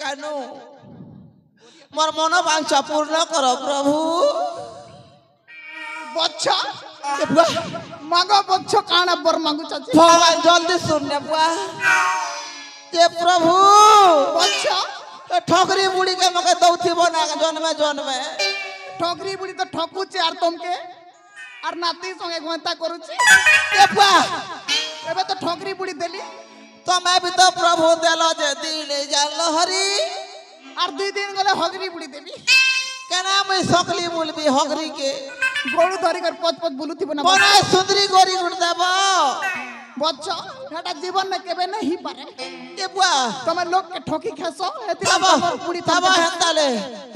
कानू मोर मनोवांछा पूर्ण करो प्रभु बच्चा मांगो बच्चा काना बर मांगू चाची भगवान जल्दी सुनने बुआ ये प्रभु बच्चा ठोकरी बुड़ी के मके दौथी बना जन्मे ठोकरी बुड़ी तो ठोकुचे आर तुमके आर नाती संगे गोंता करूची ये बुआ एबे तो ठोकरी बुड़ी देली तो मैं भी तो प्रभु देलो जे दिन जान हरी आर 2 दिन गले हगरी बुड़ी देली केना मैं सकली बोलबी हगरी के गोरु धरी कर पच पच बुलुती बना बना सुंदरी गोरी गुड़ देबो बच्चा हेटा जीवन में केबे नहीं पारे ये बुआ तमे लोग के ठोकी खेसो एती तब बुड़ी तब हेताले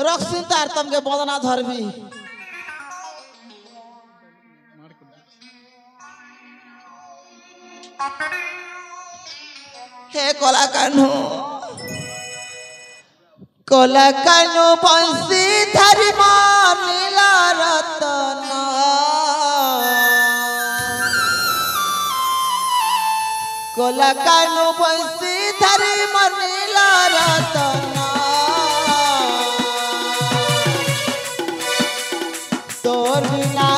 रक्सिन तार तुमके बदना धरबी हे कोला कानू बंसी धरी नीला रतन कोला कानू बंसी धरी नीला रतन तोर बिना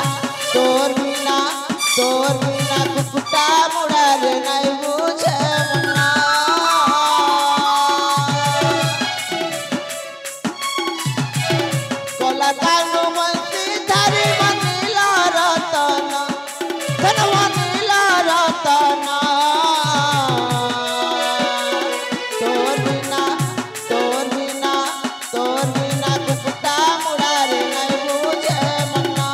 कुकुटा मुड़ा रे नहीं बुझे मना कोला कानू बंसी धरी नीला रतन धनवा नीला रतन तोर बिना कुकुटा मुड़ा रे नहीं बुझे मना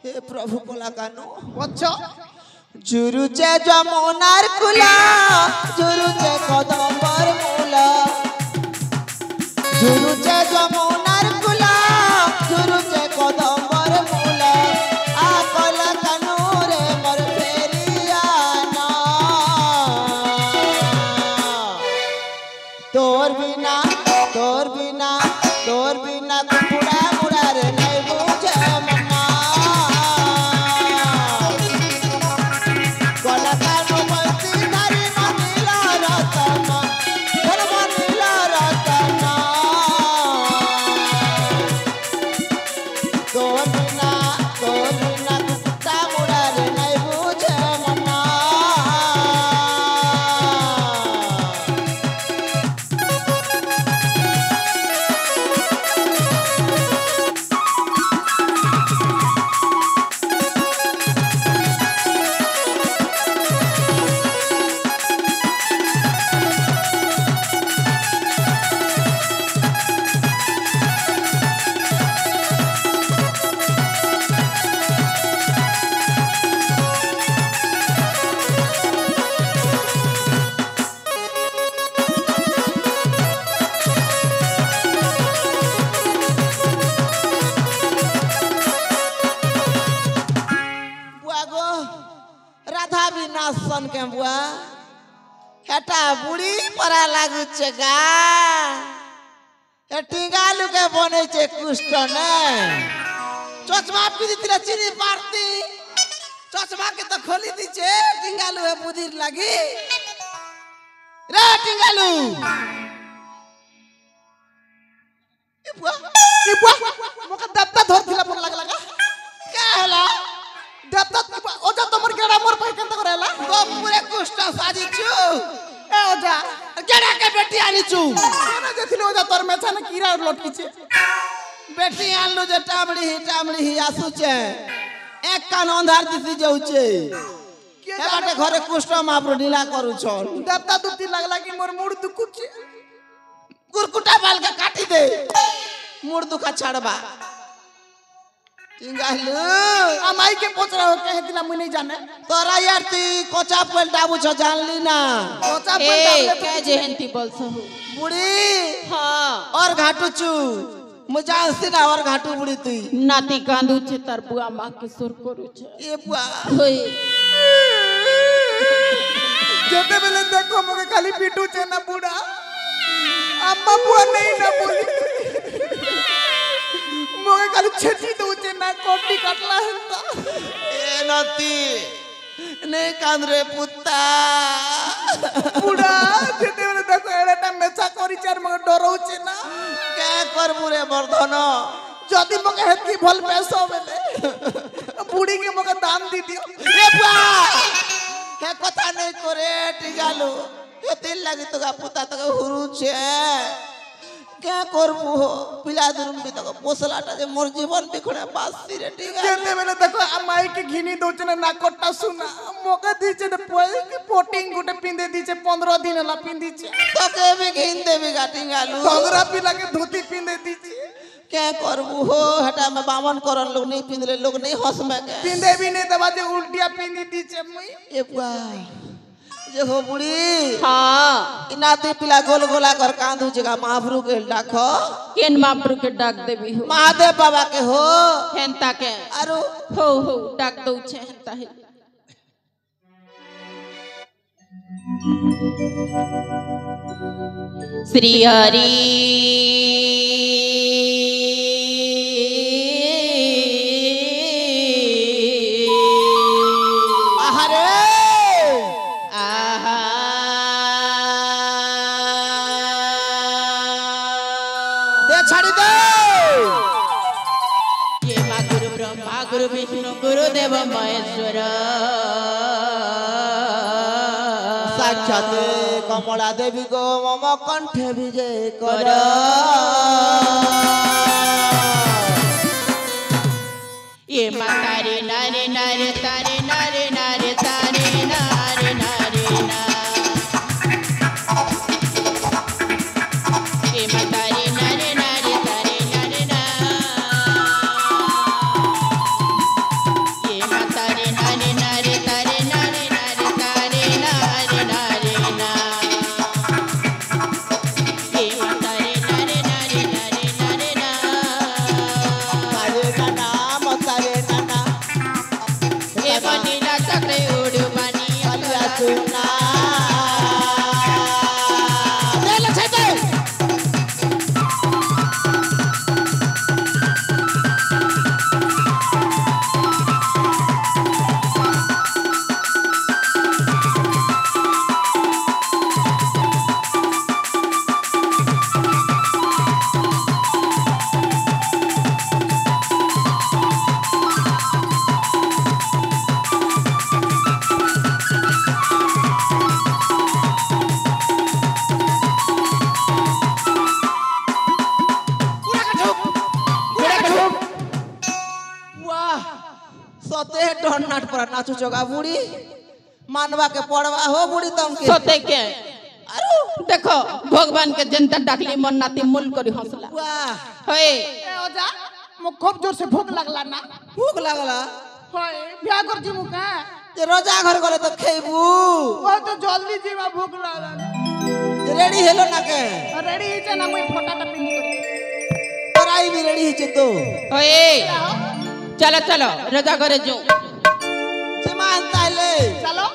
हे प्रभु कोला कानू बच्चा जुरुचे जमुनार कुला जुरुचे कदम्बर मूला जुरुचे जमुनार कुला जुरुचे कदम्बर मूला आ कोला कानू रे मोर फेरियाना तोर बिना कुकुड़ा मुड़ा रे नहीं बुझे मना कोला कानू बंसी धरी नीला रतन धनवा नीला रतन तोर बिना कुकुटा मुड़ा रे नहीं बुझे मना राधा विनाशन के बुआ हेटा बुढ़ी परा लागू गा हे टिंगालू के बने छे कुष्ठ ने चचमा पीदी तिला चीनी पारती चचमा के तो खोली दी छे टिंगालू है बुधिर लागी रे टिंगालू की बुआ मोका दत्ता धर थिला पर लगा का होला दत्ता ओजा तमर गेड़ा मोर पाई केनता करेला तो पूरे कुष्ठ साजी छु ए ओजा गेड़ा के बेटी आनी छु केना देखिलो ओजा तोर मेछा ने कीड़ा लटकी छे बेटी आनलु जे टामड़ी ही आसुचे एक कान अंधार दिसी जाउचे के बाटे घरे कुष्ठ महाप्रभु लीला करूछन देवता दुती लगला कि मोर मुड़ दुखुचे कुरकुटा बाल के काटी दे मुड़ दुखा छाड़बा टिंगालू अमाई के पूछ रहा हो कहे दिला मुई नहीं जाने तोरा यार ती कोचा पलटाबू छ जानली ना कोचा ए पलटा के जेहंती बोलसो बुढ़ी हां और घाटू चू मुझे ना और घाटू बुढ़ी तुई नाती कांदू छे तार बुआ मां के सुर करू छे ये बुआ होय जते बेले देखो मगे खाली पीटू छे ना बूढ़ा अम्मा बुआ नहीं ना बोली मगे खाली छेची दो छे ना कोटी काटला हंता ए नती नहीं कांद रे पुत्ता बूढ़ा जते बेले देखो एडाटा मेचा करी चार मगे डरो छे ना क्या करबू रे वर्धन जदी मगे हेतकी भल पैसा बेले बूढ़ी के मगे दान दी दियो ए बुआ के कथा नहीं करे टिगालू ये दिल लगी तो का पुता तो हुरु छे क्या करबू हो पिला दुरुम भी तो पोसलाटा जे मोर जीवन बिखड़े बासी रे टिगा जते बेले देखो अमाई के घिनी दोचने ना कोटा सुना मगे दीचे दे पोटिंग गुटे पिंदे दीचे 15 दिन ला पिंदी छे तो के भी घिन देबी का टिगालू घंगरा पिला के धोती पिंदे दीचे क्या करबू हो हटा में बामन करन लोग नहीं पिंदले लोग नहीं हंस में के पिंदे भी नहीं दबा जे उल्टिया पिंदी दीचे मुई ए बुआ जे हो बुढ़ी हां इनाते पिला गोल गोला कर कांदू जगह महाप्रभु के डाखो केन मापरू के डाक देबी हो महादेव बाबा के हो हेंता के आरो हो डाक दउ छे हेंता हे श्री हरि आहारे आहा दे छाड़ी दे ये मा गुरु ब्रह्मा गुरु विष्णु गुरुदेव महेश्वर साक्षात कमला देवी गो मम कंठे विजय कर ये मा तारे नारे नारे तारे नारे नारे तारे नारे नारे ना ये मा तारे नारे नारे तारे नारे ना ये मा तारे नारे नारे तारे नारे नारे तारे नारे नारे ना ये मा तारे नारे नारे नारे नारे ना तारे नाना मतारे नाना ये बनीला चक्रे उड़ू बनी अलिया सुना दे ले छाते वाह सते डर नाट पर नाचू चोगा बुढ़ी मानवा के पड़वा हो बुढ़ी तुम के सोते के अरे देखो भगवान के जनता डाकली मन नाती मूल करी हंसला वाह होए ए ओजा मो खूब जोर से भूख लागला ना भूख लागला होय बियाह कर जी मुका जे रोजा घर गले तो खेबू वो तो जल्दी जीवा भूख लागला रेडी हेलो ना के रेडी छे ना मुई फोटा टा पिंदी करी तोराई भी रेडी छे तो होए चलो चलो रजा करे जो समान ताले चलो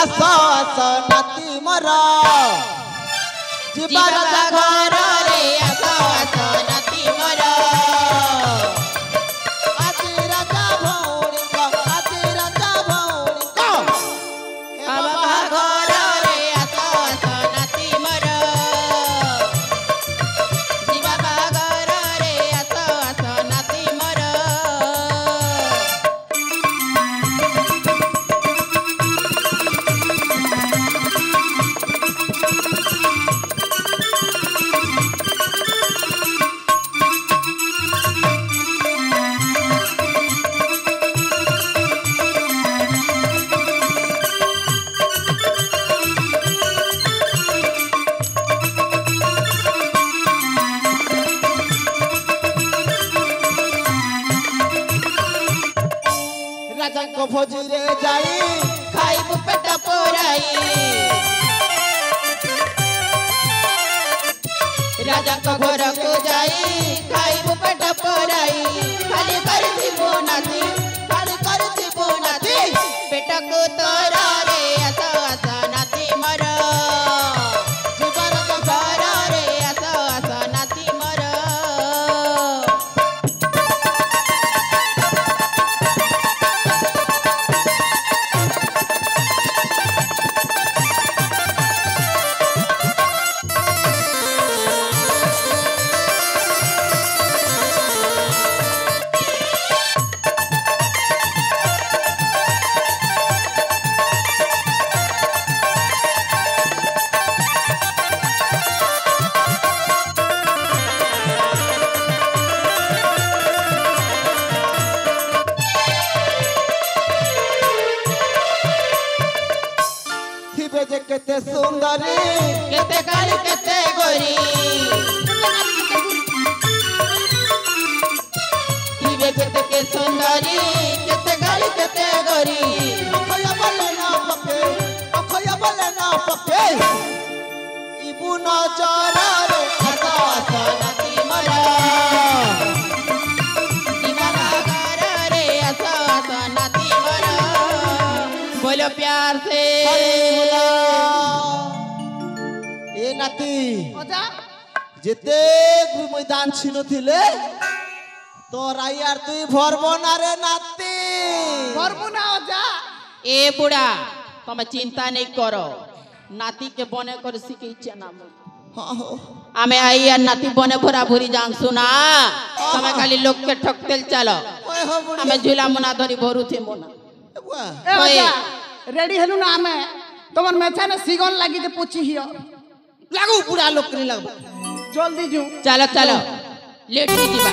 आसो आसो नाती मरा जीवा राजा घर रे आसो आसो नाती मरा आते राजा भौरी को आते राजा भौरी को बाबा घर रे आसो आसो नाती मरा जीवा घर रे आसो आसो नाती मरा तो घर को जाई खाइबु पेट पराई खाली करथिबो नाती पेट को तोरा रे आस आस नाती मर जीवन को घर रे आस आस नाती मर थिबे जे केते सुंदरी केते काली केते गोरी थिबे केते के सुंदरी केते काली केते गोरी अखया बले ना पके इबु नजर रे आस आस नाती मर जीवन घर रे आस आस नाती मर बोलो प्यार से ए नाती अजा जेते मैदान छिनो थिले तोरा यार तुई भरबो ना रे नाती करबो ना अजा ए बुढ़ा तुम चिंता नहीं करो नाती के बने कर शिखी ना हाँ हो आमे आई यार नाती बने भरा भूरी जांग सुना तुम्हें खाली लोग के ठकतेल चलो ओए हो बुढ़ी हमें झूला मुना धरी भरू थे मुना ए बुआ ए अजा रेडी हेलु ना हमें तमन मेछा ने सिगन लागी जे पूछी हियो लागू बुढ़ा लोग के लगबा जल्दी जू चलो चलो लेट जीवा